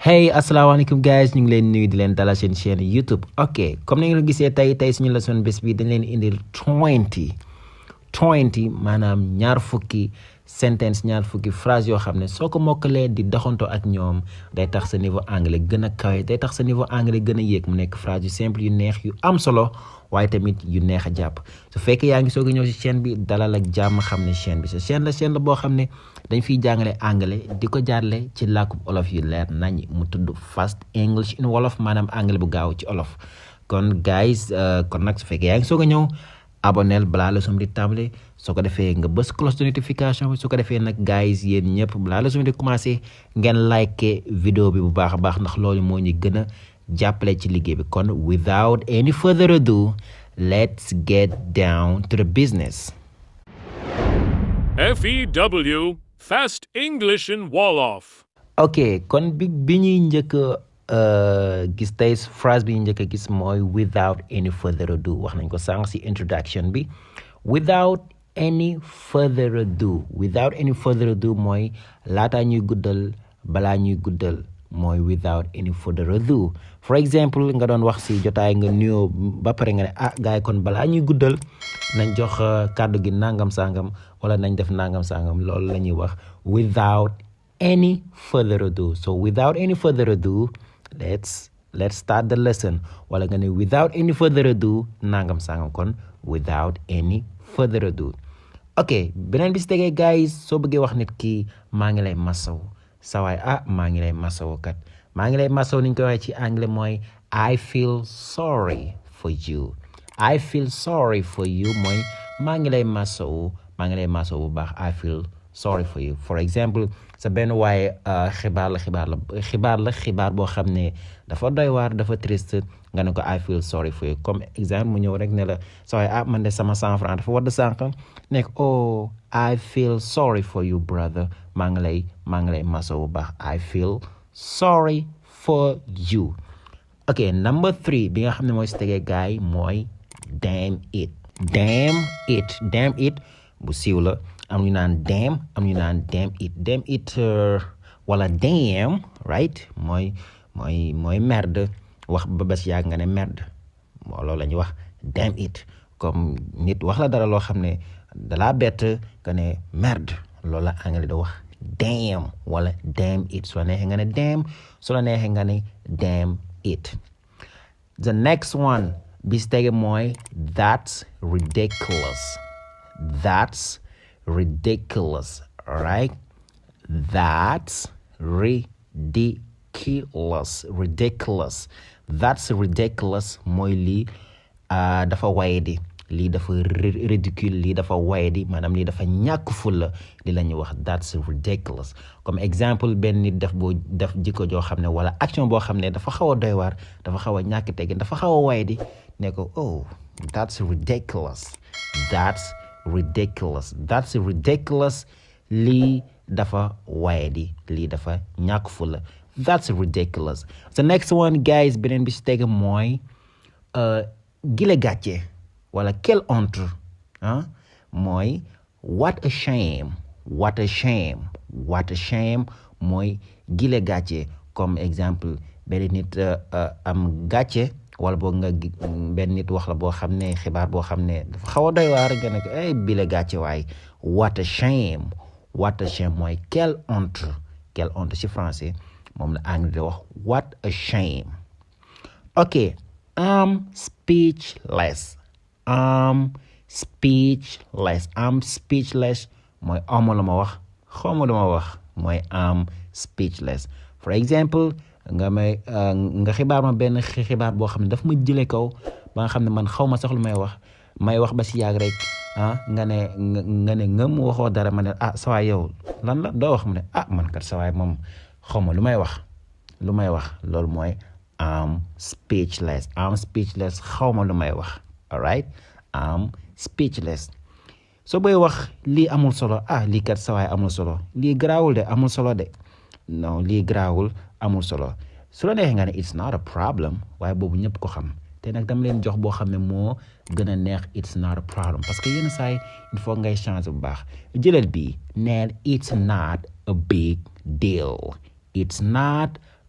Hey, asalaamaaleykum guys, ñu ngi leen nuyu di leen dalal seen chaîne YouTube. Ok, comme ni ngeen ko gisee tey suñu leçon bés bi dañ leen indil 20 maanaam ñaar fukki sentence ñaar fukki phrase yoo xam ne soo ko mokkalee di doxantoo ak ñoom day tax sa niveau anglais gën a kawe day tax sa niveau anglais gën a yéeg mu nekk phrase yu simple yu neex yu am solo waaye tamit yu neex a jàpp su fekkee yaa ngi soog a ñëw si chaîne bi dalal ak jàmm xam ne chaîne bi sa chaîne la boo xam ne dañ fiy jàngale anglais di ko jaarle ci làkkub olof yu leer nañ mu tudd fast English in wolof maanaam anglais bu gaaw ci olof kon guys kon nag su fekkee yaa ngi soog a ñëw abonnel balaa leçon bi di tàmbale soo ko defee nga bës cloche de notification bi su ko defee nag guys yéen ñëpp balaa leçon bi di commencé ngeen like vidéo bi bu baax a baax ndax loolu moo ñu gën a jàppale ci liggéey bi kon without any further ado let's get down to the business. F.E.W. Fast English in Wolof. ok kon bi ñuy njëkk gis tey phrase bi ñuy njëkk a gis mooy without any further ado wax nañ ko sànq si introduction bi without any further ado mooy laataa ñuy guddal balaa ñuy guddal mooy without any further ado for example nga doon wax si jotaay nga nuyoo ba pare nga ne gars yi kon balaa ñuy guddal nañ jox kàddu gi nangam sangam wala nañ def nangam sangam loolu la ñuy wax without any further ado. So without any further ado, let's start the lesson. Wala nga ne without any further ado, nangam sangam kon without any further ado. Ok, beneen bis tegee guys, soo bëggee wax nit ki maa ngi lay masaw sawaay maa ngi lay masaw kat maa ngi lay masaw ni ñu koy waxee ci anglais mooy I feel sorry for you. I feel sorry for you mooy maa ngi lay masaw bu baax I feel sorry for you. For example, sa benn waaye xibaar boo xam ne dafa doy waar dafa triste nga ne ko I feel sorry for you comme exemple mu ñëw rek ne la sa waaye man de sama 100 francs dafa wadd sànq nekk oh I feel sorry for you brother maa ngi lay maso bu baax I feel sorry for you. ok number 3 bi nga xam ne mooy si tegee gaay mooy damn it bu siiw la am ñu naan damn am ñu naan damn it wala damn right mooy merde wax ba bés yàgg nga ne merde loolu la ñuy wax damn it comme nit wax la dara loo xam ne dalaa bett nga ne merde loolu la anglais da wax damn wala damn it soo neexee nga ne damn soo la neexee nga ne damn it. The next one bis tege mooy that's ridiculous, right? That's ridiculous mooy lii dafa wayedi lii dafa ridicule lii dafa wayedi maanaam lii dafa ñàkk fulla li la ñuy wax that's ridiculous. comme exemple benn nit def jikko joo xam ne wala action boo xam ne dafa xaw a doy waar dafa xaw a ñàkk teggin dafa xaw a wayedi ne ko oh that's ridiculous lii dafa wayedi lii dafa ñàkk fulla that's ridiculous. The next one guys beneen bi si tege mooy gile gàcce wala quelle honte mooy what a shame mooy gile gàcce comme exemple benn nit am gàcce wala boog nga benn nit wax la boo xam ne xibaar boo xam ne dafa xaw a doy waar nga ne ko bile gàcce waaye what a shame mooy quelle honte ci français moom la anglais di wax what a shame. ok I'm speechless mooy amu la ma wax xawma lu ma wax mooy I'm speechless. For example nga xibaar ma benn xibaar boo xam ne daf ma jëlee kaw ba nga xam ne man xaw ma sax lu may wax ba si yàgg rek nga ne ngëm waxoo dara ma ne sawaay yow lan la doo wax mu ne man kat sawaay moom xaw ma lu may wax loolu mooy I'm speechless xaw ma lu may wax all right I'm speechless. soo booy wax lii amul solo lii kat sawaay amul solo lii garaawul de amul solo de non lii garaawul amul solo su la neexee nga ne it's not a problem waaye boobu ñëpp ko xam te nag dama leen jox boo xam ne moo gën a neex it's not a problem parce que yenn saa yi il faut ngay changer bu baax jëlal bi neel it's not a big deal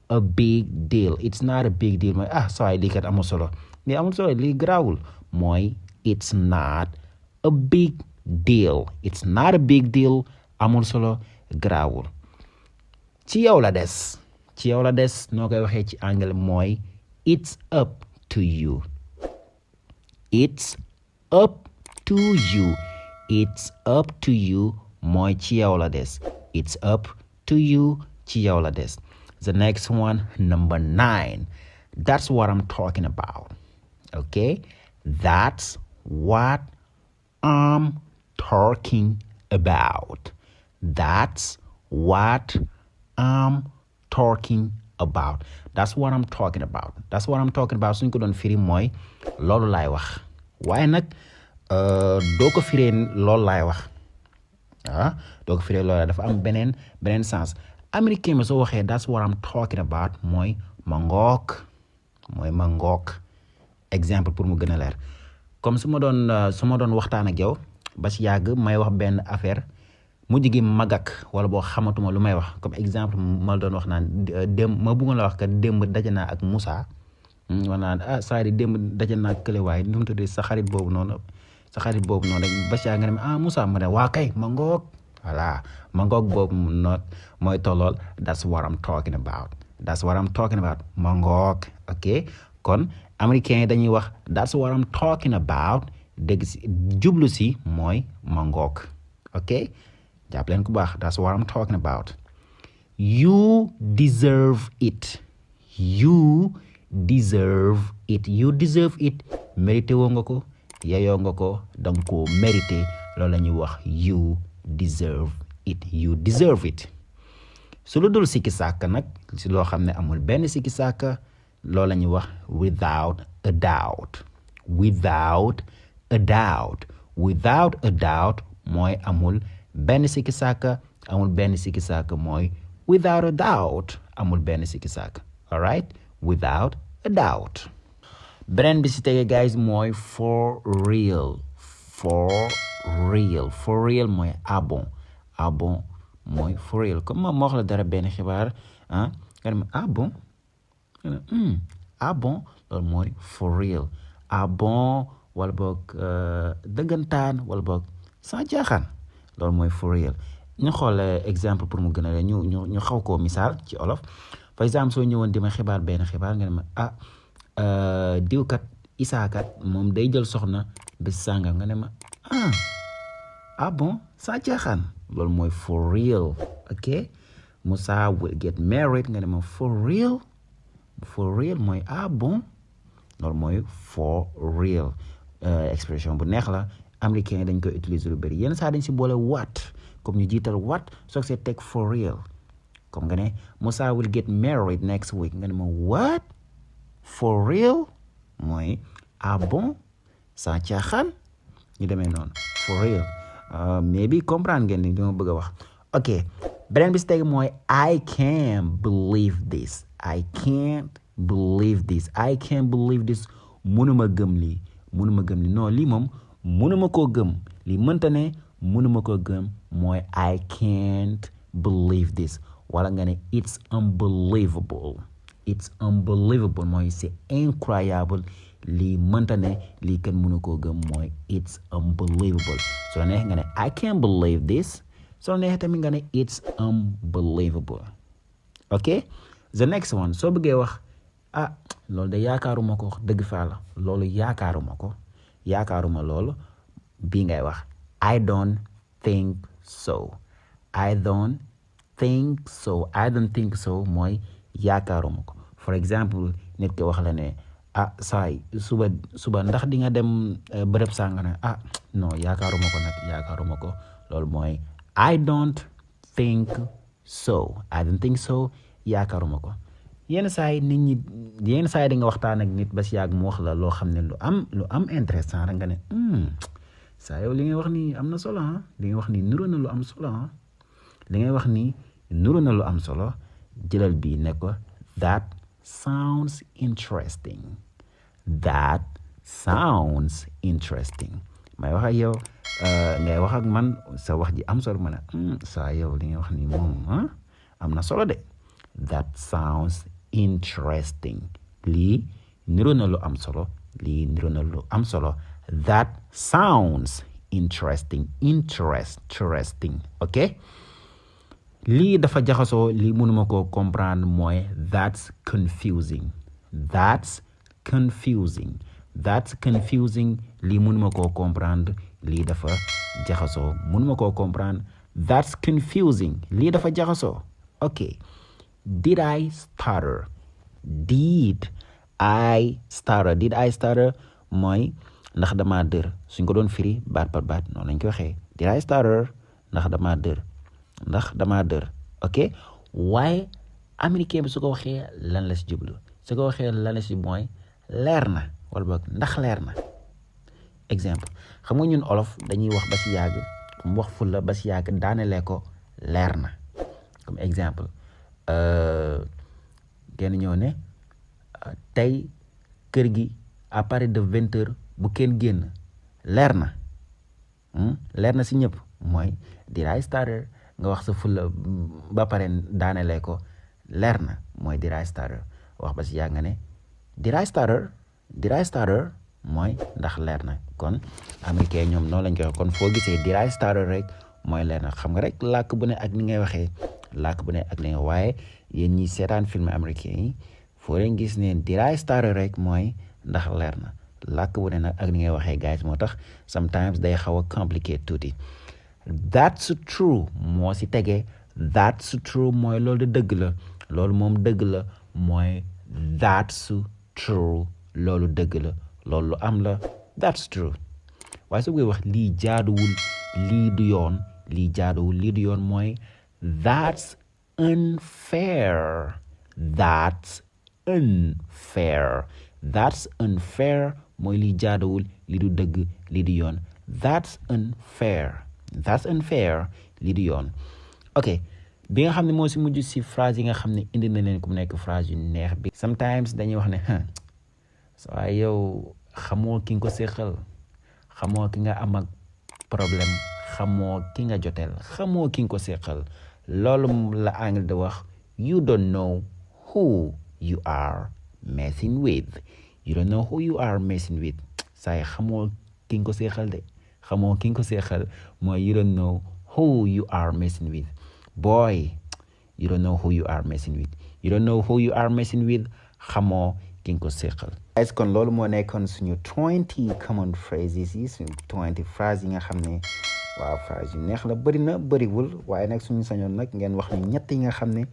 a big deal. It's not a big deal mooy saa lii kat amul solo lii amul solo lii garaawul mooy it's not a big deal. It's not a big deal amul solo garaawul. ci yow la des noo koy waxee ci anglais mooy it's up to you. It's up to you. It's up to you mooy ci yow la des. It's up to you ci yow la des. The next one, number 9. That's what I'm talking about. Okay? That's what I'm talking about. That's what I'm talking about. That's what I'm talking about. That's what I'm talking about suñ ko doon firi mooy loolu laay wax waaye nag doo ko firee loolu laay wax doo ko firee loolu dafa am beneen sens. Américain bi soo waxee that's what I'm talking about mooy ma ngoog exemple pour mu gën a leer comme su ma doon waxtaan ak yow ba si yàgg may wax benn affaire mujj gi magak wala boo xamatuma lu may wax comme exemple ma doon wax naan ma bëggoon la wax que démb daje naa ak Moussa wala naan saa di démb daje naa ak kële waaye nu mu tudd sa xarit boobu noonu rek ba si yàgg nga ne Moussa ma ne waa kay ma ngoog voilà ma ngoog boobu noot mooy tollool that's what I'm talking about. That's what I'm talking about ma ngoog. Ok kon américain yi dañuy wax that's what I'm talking about dégg si jublu si mooy ma ngoog. Ok jàpp leen ku baax that's what I'm talking about. You deserve it. You deserve it. You deserve it mérité woo nga ko yeyoo nga ko danga ko mérité loolu la ñuy wax you deserve it. You deserve it. su lu dul sikki sàkk nag si loo xam ne amul benn sikki sàkk loolu la ñuy wax without a doubt. Without a doubt. Without a doubt mooy amul benn sikki sàkk mooy without a doubt amul benn sikki sàkk. All right? Without a doubt. beneen bi si tege guys mooy for real. For real mooy bon mooy for real comme ma wax la dara benn xibaar nga ne bon loolu mooy for real. Bon wala boog dëggantaan wala boog sans jaaxaan loolu mooy for real. ñu xool exemple pour mu gën a ñu xaw koo misaal ci olof par exemple soo ñëwoon di ma xibaar benn xibaar nga ne ma diwkat isaakat moom day jël soxna bés sàngam nga ne ma bon sans jaaxaan loolu mooy for real. ok Moussa will get married nga ne ma for real mooy bon loolu mooy for real. Expression bu neex la américain dañ koy utiliser lu bëri yenn saa dañ si boole what comme ñu jiital what soog see teg for real comme nga ne Moussa will get married next week nga ne ma what for real mooy bon sans caaxaan ñu demee noonu for real. Maybe comprendre ngeen ni dama bëgg a wax. ok beneen bi si teg mooy I can't believe this. I can't believe this. mënuma gëm lii non lii moom mënuma koo gëm lii mënta ne mënuma koo gëm mooy I can't believe this. wala nga ne it's unbelievable mooy c'est incroyable lii mënta ne lii kenn mënu koo gëm mooy it's unbelievable. soo neexee nga ne I can't believe this. soo neexee tamit nga ne it's unbelievable. ok the next one soo bëggee wax loolu de yaakaaruma ko dëgg fa la loolu yaakaaruma loolu bii ngay wax I don't think so. I don't think so mooy yaakaaruma ko. for example nit ki wax la ne saay suba ndax di nga dem bërëb sànga ne non yaakaaruma ko loolu mooy I don't think so yaakaaruma ko. yenn saa yi di nga waxtaan ak nit ba si yàgg mu wax la loo xam ne lu am intéressant rek nga ne saa yow li ngay wax nii am na solo li ngay wax nii nuru na lu am solo li ngay wax nii nuru na lu am solo jëlal bii ne ko that sounds interesting. may wax ak yow ngay wax ak man sa wax ji am solo ma ne saa yow li ngay wax nii moom am na solo de. That sounds interesting. Lii niru na lu am solo. Lii niru na lu am solo. That sounds interesting. Interesting. Okay? Lii dafa jaxasoo, lii mënuma ko comprendre mooy that's confusing. That's confusing. Lii mënuma koo comprendre. Lii dafa jaxasoo. Mënuma koo comprendre. That's confusing. Lii dafa jaxasoo. Okay. Did I stutter? Did I stutter mooy ndax dama dër. Suñ ko doon firi baat par baat noonu lañ ko waxee. Did I stutter? Ndax dama dër. Ok? waaye américain bi su ko waxee lan la si jublu. su ko waxee lan la si mooy leer na wala boog ndax leer na. exemple xam nga ñun olof dañuy wax ba si yàgg mu wax fulla ba si yàgg daanele ko leer na. comme exemple kenn ñëw ne tey kër gi à partir de 20h bu kenn génn leer na si ñëpp mooy did I stutter nga wax sa fulla ba pare daanele ko leer na mooy did I stutter wax ba si yàgg nga ne did I stutter mooy ndax leer na. kon américain ñoom noonu lañ koy wax. kon foo gisee did I stutter rek mooy leer na. xam nga rek làkk bu ne ak ni ngay waxee làkk bu ne ak li nga waaye yéen ñi seetaan film américain yi foo leen gis ne did I stutter rek mooy ndax leer na. làkk bu ne nag ak ni ngay waxee guys moo tax sometimes day xaw a complicated tuuti. That's true moo si tegee. That's true mooy loolu de dëgg la. loolu moom dëgg la mooy that's true. loolu dëgg la. loolu lu am la. That's true. waaye su koy wax lii jaaduwul lii du yoon mooy that's unfair. mooy lii jaaduwul lii du dëgg lii du yoon. That's unfair lii du yoon. ok bi nga xam ne moo si mujj si phrase yi nga xam ne indi na leen ku mu nekk phrase yu neex bi. sometimes dañuy wax ne waaye yow xamoo ki nga ko séqal xamoo ki nga am ak problème xamoo ki nga joteel xamoo ki nga ko séqal. loolu la anglais de wax you don't know who you are messing with. saay xamoo ki nga ko séqal de xamoo ki nga ko séqal mooy you don't know who you are messing with. boy you don't know who you are messing with. xamoo ki nga ko séqal. guys kon loolu moo nekkoon suñu 20 common phrases yi suñu 20 phrases yi nga xam ne waaw phrase yu neex la bëri na bëriwul waaye nag suñu sañoon nag ngeen wax ñu ñett yi nga xam ne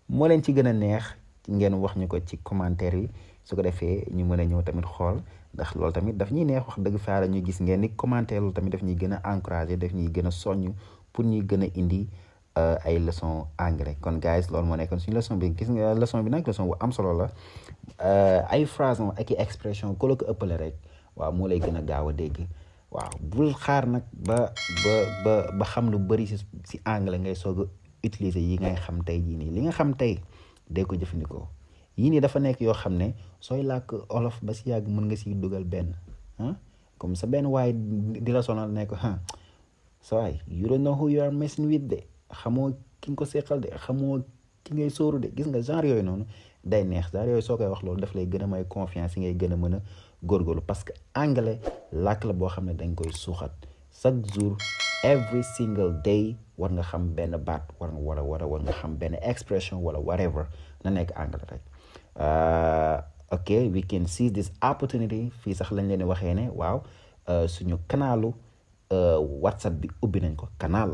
moo leen ci gën a neex ngeen wax ñu ko ci commentaire yi su ko defee ñu mën a ñëw tamit xool ndax loolu tamit daf ñuy neex wax dëgg fa la ñu gis ngeen ni commentaire loolu tamit daf ñuy gën a encourager daf ñuy gën a soññ pour ñuy gën a indi ay leçon anglais. kon guys loolu moo nekkoon suñu leçon bi gis nga leçon bi nag leçon bu am solo la. ay phrase ak i expression ko la ko ëppale rek waaw moo lay gën a gaaw a dégg. waaw bul xaar nag ba xam lu bëri si anglais ngay soog a utiliser yi ngay xam tey jii nii li nga xam tey dee ko jëfandikoo. yii nii dafa nekk yoo xam ne sooy làkk olof ba si yàgg mën nga siy dugal benn comme sa benn waaye di la sonal ne ko sa waay you don't know who you are messing with de xamoo ki nga ko seqal de xamoo ki ngay sóoru de. gis nga genre yooyu noonu day neex genre yooyu soo koy wax loolu daf lay gën a may confiance yi ngay gën a mën a góorgóorlu parce que anglais làkk la boo xam ne dañ koy suuxat chaque jour every single day war nga xam benn baat war nga xam benn expression wala whatever na nekk anglais rek. ok we can seize this opportunity fii sax lañ leen waxee ne waaw suñu kanalu whatsapp bi ubbi nañ ko. canal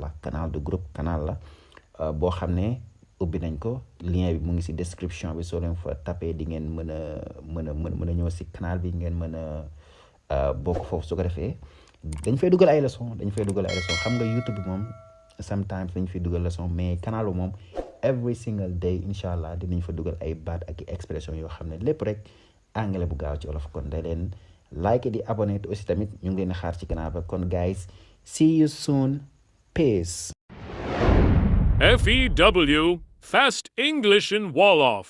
de groupe canal la boo xam ne ubbi nañ ko. lien bi mu ngi si description bi soo leen fa tapé di ngeen mën a ñëw si canal bi ngeen mën a bokk foofu. su ko defee dañ fay dugal ay leçon xam nga YouTube bi moom sometimes dañ fay dugal leçon mais canal bi moom every single day incha allah dinañ fa dugal ay baat ak expression yoo xam ne lépp rek anglais bu gaaw ci olof. kon day leen like di abonné te aussi tamit ñu ngi leen xaar ci canal ba. kon guys see you soon peace. F.E.W. Fast English in Wolof.